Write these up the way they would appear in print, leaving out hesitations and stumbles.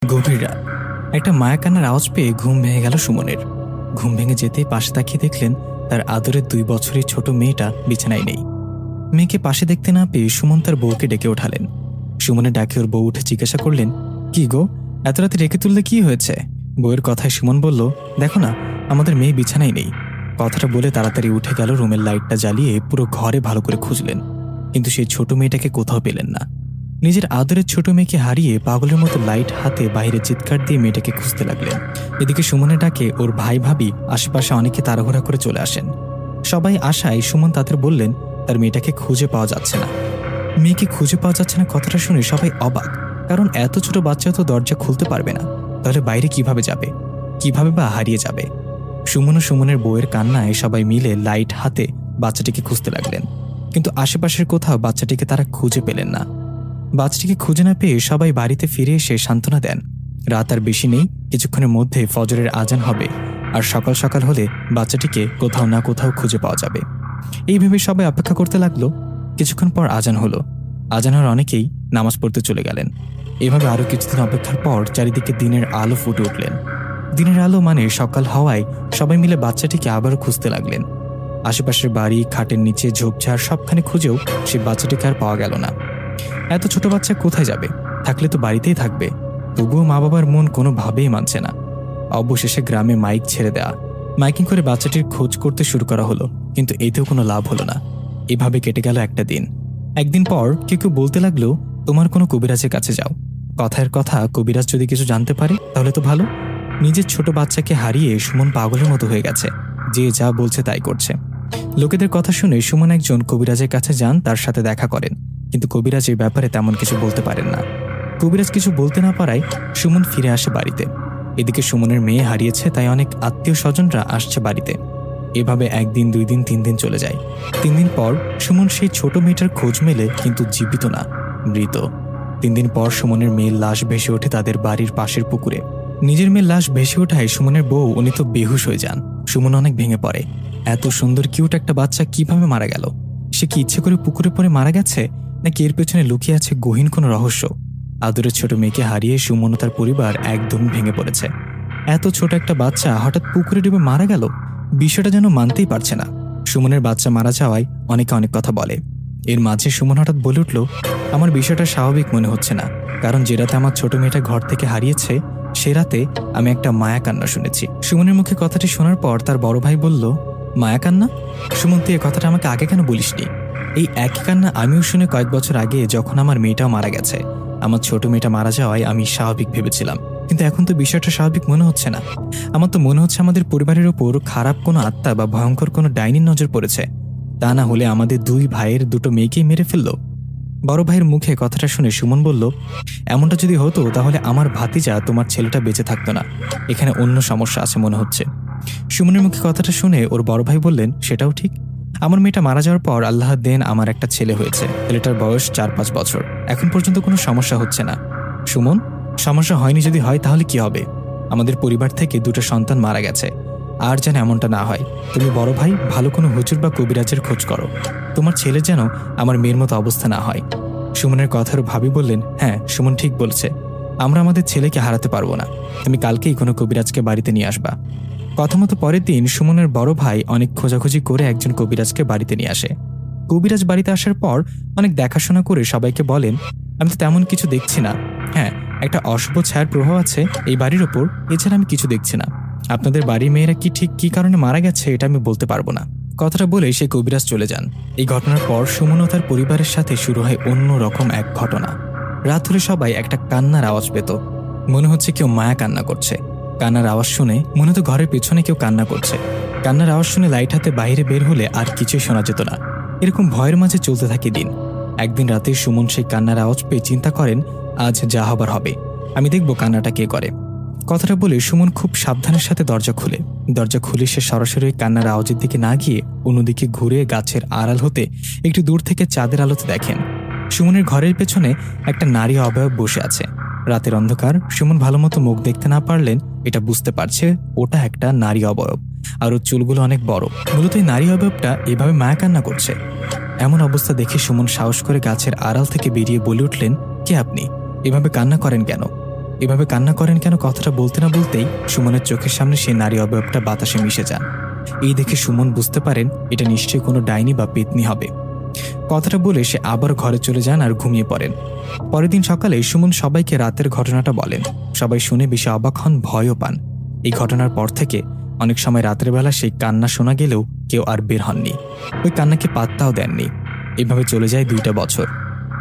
গভীর রাত। একটা মায়া কান্নার আওয়াজ পেয়ে ঘুম ভেঙে গেল সুমনের। ঘুম ভেঙে যেতেই পাশে তাকিয়ে দেখলেন তার আদরের 2 বছরের ছোট মেয়েটা বিছানায় নেই। মেয়েকে পাশে দেখতে না পেয়ে সুমন তার বউকে ডেকে ওঠালেন। সুমনের ডাকে ওর বউ উঠে জিজ্ঞাসা করলেন, কি গো, এত রাতে রেখে তুললে কি হয়েছে? বউয়ের কথায় সুমন বলল, দেখো না, আমাদের মেয়ে বিছানায় নেই। কথাটা বলে তাড়াতাড়ি উঠে গেল, রুমের লাইটটা জ্বালিয়ে পুরো ঘরে ভালো করে খুঁজলেন, কিন্তু সেই ছোট মেয়েটাকে কোথাও পেলেন না। নিজের আদরের ছোট মেয়েকে হারিয়ে পাগলের মতো লাইট হাতে বাইরে চিৎকার দিয়ে মেয়েটাকে খুঁজতে লাগলেন। এদিকে সুমনের ডাকে ওর ভাই ভাবি আশেপাশে অনেকে তাড়াহুড়া করে চলে আসেন। সবাই আশায় সুমন তাদের বললেন তার মেয়েটাকে খুঁজে পাওয়া যাচ্ছে না। মেয়েকে খুঁজে পাওয়া যাচ্ছে না কথাটা শুনে সবাই অবাক, কারণ এত ছোট বাচ্চা তো দরজা খুলতে পারবে না, তাহলে বাইরে কিভাবে যাবে, কিভাবে বা হারিয়ে যাবে? সুমন ও সুমনের বউয়ের কান্নায় সবাই মিলে লাইট হাতে বাচ্চাটিকে খুঁজতে লাগলেন, কিন্তু আশেপাশের কোথাও বাচ্চাটিকে তারা খুঁজে পেলেন না। বাচ্চাটিকে খুঁজে না পেয়ে সবাই বাড়িতে ফিরে এসে সান্ত্বনা দেন, রাত আর বেশি নেই, কিছুক্ষণের মধ্যে ফজরের আজান হবে, আর সকাল সকাল হলে বাচ্চাটিকে কোথাও না কোথাও খুঁজে পাওয়া যাবে। এই ভেবে সবাই অপেক্ষা করতে লাগলো। কিছুক্ষণ পর আজান হলো। আজান হওয়ার অনেকেই নামাজ পড়তে চলে গেলেন। এভাবে আরো কিছুদিন অপেক্ষার পর চারিদিকে দিনের আলো ফুটে উঠলেন। দিনের আলো মানে সকাল হওয়ায় সবাই মিলে বাচ্চাটিকে আবারও খুঁজতে লাগলেন। আশেপাশের বাড়ি, খাটের নিচে, ঝোপঝাড় সবখানে খুঁজেও সে বাচ্চাটিকে আর পাওয়া গেল না। এত ছোট বাচ্চা কোথায় যাবে? থাকলে তো বাড়িতেই থাকবে। তবুও মা বাবার মন কোনোভাবেই মানছে না। অবশেষে গ্রামে মাইক ছেড়ে দেয়া, মাইকিং করে বাচ্চাটির খোঁজ করতে শুরু করা হলো, কিন্তু এতেও কোনো লাভ হলো না। এভাবে কেটে গেল একটা দিন। একদিন পর কেউ কেউ বলতে লাগলো, তোমার কোনো কবিরাজের কাছে যাও। কথার কথা, কবিরাজ যদি কিছু জানতে পারে তাহলে তো ভালো। নিজের ছোট বাচ্চাকে হারিয়ে সুমন পাগলের মতো হয়ে গেছে, যে যা বলছে তাই করছে। লোকেদের কথা শুনে সুমন একজন কবিরাজের কাছে যান, তার সাথে দেখা করেন, কিন্তু কবিরাজ এই ব্যাপারে তেমন কিছু বলতে পারেন না। কবিরাজ কিছু বলতে না পারায় সুমন ফিরে আসে বাড়িতে। এদিকে সুমনের মেয়ে হারিয়েছে, তাই অনেক আত্মীয় স্বজনরা আসছে বাড়িতে। এভাবে 1 দিন, 2 দিন, 3 দিন চলে যায়। 3 দিন পর সুমন সেই ছোট মেয়েটার খোঁজ মেলে, কিন্তু জীবিত না, মৃত। 3 দিন পর সুমনের মেয়ের লাশ ভেসে ওঠে তাদের বাড়ির পাশের পুকুরে। নিজের মেয়ের লাশ ভেসে ওঠায় সুমনের বউ উনি তো বেহুশ হয়ে যান। সুমন অনেক ভেঙে পড়ে। এত সুন্দর কিউট একটা বাচ্চা কিভাবে মারা গেল? সে কি ইচ্ছে করে পুকুরে পড়ে মারা গেছে, নাকি এর পেছনে লুকিয়ে আছে গহীন কোনো রহস্য? আদরের ছোট মেয়েকে হারিয়ে সুমন ও তার পরিবার একদমই ভেঙে পড়েছে। এত ছোট একটা বাচ্চা হঠাৎ পুকুরে ডুবে মারা গেল, বিষয়টা যেন মানতেই পারছে না। সুমনের বাচ্চা মারা যাওয়ায় অনেকে অনেক কথা বলে। এর মাঝে সুমন হঠাৎ বলে উঠল, আমার বিষয়টা স্বাভাবিক মনে হচ্ছে না, কারণ যে রাতে আমার ছোট মেয়েটা ঘর থেকে হারিয়েছে সে রাতে আমি একটা মায়া কান্না শুনেছি। সুমনের মুখে কথাটি শোনার পর তার বড় ভাই বলল, মায়া কান্না? সুমন, তুই এ কথাটা আমাকে আগে কেন বলিসনি? এই একই কান্না আমিও শুনে কয়েক বছর আগে, যখন আমার মেয়েটাও মারা গেছে। আমার ছোট মেয়েটা মারা যাওয়ায় আমি স্বাভাবিক ভেবেছিলাম, কিন্তু এখন তো বিষয়টা স্বাভাবিক মনে হচ্ছে না। আমার তো মনে হচ্ছে আমাদের পরিবারের উপর খারাপ কোনো আত্মা বা ভয়ঙ্কর কোনো ডাইনির নজর পড়েছে। তা না হলে আমাদের 2 ভাইয়ের 2টো মেয়েকেই মেরে ফেললো। বড় ভাইয়ের মুখে কথাটা শুনে সুমন বলল, এমনটা যদি হতো তাহলে আমার ভাতিজা, তোমার ছেলেটা বেঁচে থাকতো না। এখানে অন্য সমস্যা আছে মনে হচ্ছে। সুমনের মুখে কথাটা শুনে ওর বড় ভাই বললেন, সেটাও ঠিক। আমার মেয়েটা মারা যাওয়ার পর আল্লাহ দেন আমার একটা ছেলে হয়েছে। ছেলেটার বয়স 4-5 বছর। এখন পর্যন্ত কোনো সমস্যা হচ্ছে না। সুমন, সমস্যা হয়নি যদি হয় তাহলে কি হবে? আমাদের পরিবার থেকে 2টো সন্তান মারা গেছে, আর যেন এমনটা না হয়। তুমি বড় ভাই ভালো কোনো হুজুর বা কবিরাজের খোঁজ করো, তোমার ছেলে যেন আমার মেয়ের মতো অবস্থা না হয়। সুমনের কথার ভাবি বললেন, হ্যাঁ, সুমন ঠিক বলছে, আমরা আমাদের ছেলেকে হারাতে পারবো না। তুমি কালকেই কোনো কবিরাজকে বাড়িতে নিয়ে আসবা। কথা মতো পরের দিন সুমনের বড় ভাই অনেক খোঁজাখুঁজি করে একজন কবিরাজকে বাড়িতে নিয়ে আসে। কবিরাজ বাড়িতে আসার পর অনেক দেখাশোনা করে সবাইকে বলেন, আমি তো তেমন কিছু দেখছি না। হ্যাঁ, একটা অশুভ ছায়ার প্রভাব আছে এই বাড়ির ওপর, এছাড়া আমি কিছু দেখছি না। আপনাদের বাড়ির মেয়েরা কি ঠিক কি কারণে মারা গেছে এটা আমি বলতে পারবো না। কথাটা বলে সে কবিরাজ চলে যান। এই ঘটনার পর সুমন ও তার পরিবারের সাথে শুরু হয় অন্য রকম এক ঘটনা। রাত হলে সবাই একটা কান্নার আওয়াজ পেত। মনে হচ্ছে কেউ মায়া কান্না করছে। কান্নার আওয়াজ শুনে মনে তো ঘরের পেছনে কেউ কান্না করছে। কান্নার আওয়াজ শুনে লাইট হাতে বাইরে বের হলে আর কিছুই শোনা যেত না। এরকম ভয়ের মাঝে চলতে থাকে দিন। একদিন রাতে সুমন সেই কান্নার আওয়াজ পেয়ে চিন্তা করেন, আজ যা হবার হবে, আমি দেখব কান্নাটা কে করে। কথাটা বলে সুমন খুব সাবধানের সাথে দরজা খুলে সে সরাসরি কান্নার আওয়াজের দিকে না গিয়ে অন্যদিকে ঘুরে গাছের আড়াল হতে একটু দূর থেকে চাঁদের আলোতে দেখেন সুমনের ঘরের পেছনে একটা নারী অবয়ব বসে আছে। রাতের অন্ধকার, সুমন ভালো মতো মুখ দেখতে না পারলেন এটা বুঝতে পারছে ওটা একটা নারী অবয়ব, আর ওর চুলগুলো অনেক বড়। মূলত এই নারী অবয়বটা এভাবে মায়া কান্না করছে। এমন অবস্থা দেখে সুমন সাহস করে গাছের আড়াল থেকে বেরিয়ে বলে উঠলেন, কে আপনি? এভাবে কান্না করেন কেন? এভাবে কান্না করেন কেন কথাটা বলতে না বলতেই সুমনের চোখের সামনে সেই নারী অবয়বটা বাতাসে মিশে যান। এই দেখে সুমন বুঝতে পারেন এটা নিশ্চয়ই কোনো ডাইনি বা পেতনি হবে। কথাটা বলে সে আবার ঘরে চলে যান আর ঘুমিয়ে পড়েন। পরের দিন সকালে সুমন সবাইকে রাতের ঘটনাটা বলেন। সবাই শুনে বেশি অবাক হন, ভয়ও পান। এই ঘটনার পর থেকে অনেক সময় রাতের বেলা সেই কান্না শোনা গেলেও কেউ আর বের হননি, ওই কান্নাকে পাত্তাও দেননি। এভাবে চলে যায় 2টা বছর।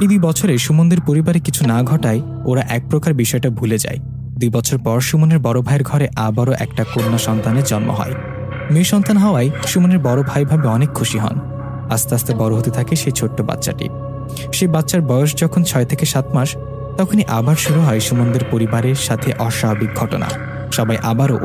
এই 2 বছরে সুমনদের পরিবারে কিছু না ঘটায় ওরা এক প্রকার বিষয়টা ভুলে যায়। 2 বছর পর সুমনের বড় ভাইয়ের ঘরে আবারও একটা কন্যা সন্তানের জন্ম হয়। মেয়ে সন্তান হওয়ায় সুমনের বড় ভাই ভাবে অনেক খুশি হন। আস্তে আস্তে বড় হতে থাকে সেই ছোট্ট বাচ্চাটি। সেই বাচ্চার বয়স যখন 6 থেকে 7 মাস, তখনই আবার শুরু হয় সুমনদের পরিবারের সাথে অস্বাভাবিক ঘটনা। সবাই আবারও